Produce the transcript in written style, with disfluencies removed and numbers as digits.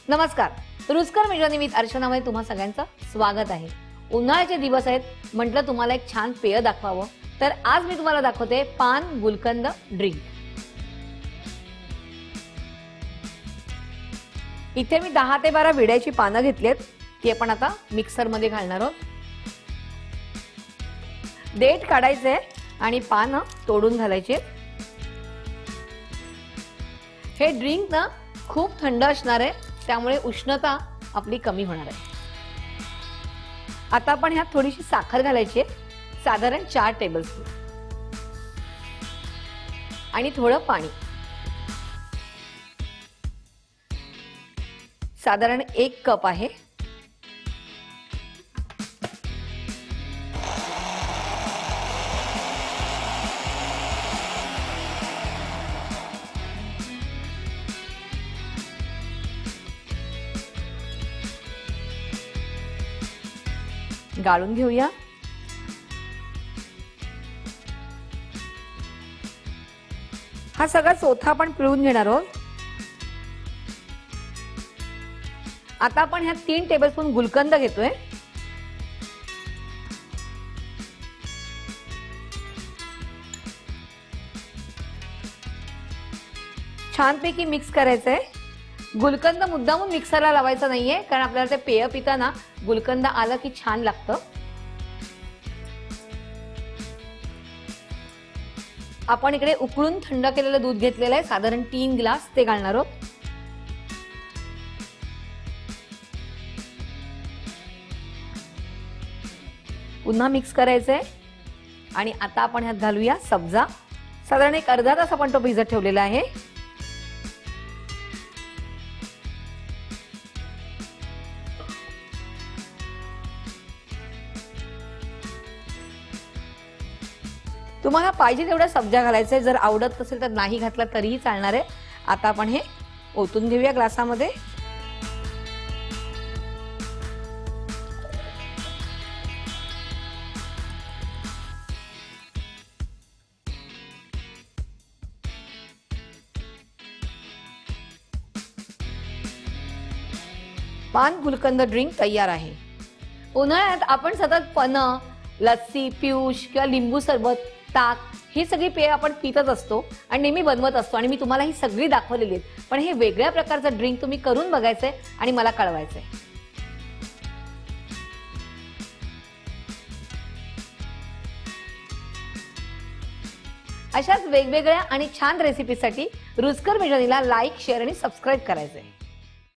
नमस्कार. रुचकर मेजवानी विथ अर्चनामध्ये तुम्हा सगळ्यांचं स्वागत आहे. उन्हाळ्याचे दिवस आहेत, म्हटलं तुम्हाला एक छान पेय दाखवावं, तर आज मी तुम्हाला दाखवते पान गुलकंद ड्रिंक. इथे मी 10 ते 12 विड्याची पानं घेतलीत, ती आपण आता मिक्सर मध्ये घालणार आहोत. देठ काढायचे आणि पानं तोडून घालायचे. हे ड्रिंक ना खूप थंड असणार आहे, त्यामुळे उष्णता आपली कमी होणार आहे. आता आपण ह्यात थोडीशी साखर घालायची आहे, साधारण 4 टेबलस्पून, आणि थोडं पाणी, साधारण 1 कप आहे. गाळून घेऊया. हा सगळा चोथा आपण पिळून घेणार आहोत. आता आपण ह्यात 3 टेबलस्पून गुलकंद घेतोय. छानपैकी मिक्स करायचंय. गुलकंद मुद्दामून मिक्सरला लावायचा नाहीये, कारण आपल्याला ते पेय पिताना गुलकंद आलं की छान लागतं. आपण इकडे उकळून थंड केलेलं दूध घेतलेलं आहे, साधारण 3 ग्लास, ते घालणार आहोत. पुन्हा मिक्स करायचंय आणि आता आपण ह्यात घालूया सब्जा. साधारण एक अर्धा तास आपण तो भिजत ठेवलेला आहे. तुम्हाला पाहिजे तेवढा सब्जा घालायचा आहे, जर आवडत नसेल तर नाही घातला तरीही चालणार आहे. आता आपण हे ओतून घेऊया ग्लासामध्ये. पान गुलकंद ड्रिंक तयार आहे. उन्हाळ्यात आपण सतत पन्ह, लस्सी, पियुष किंवा लिंबू सरबत, ताक, ही सगळी पेय आपण पितच असतो आणि नेहमी बनवत असतो, आणि मी तुम्हाला ही सगळी दाखवलेली आहेत. पण हे वेगळ्या प्रकारचं ड्रिंक तुम्ही करून बघायचंय आणि मला कळवायचंय. अशाच वेगवेगळ्या आणि छान रेसिपीसाठी रुचकर मेजवानीला लाईक, शेअर आणि सबस्क्राईब करायचंय.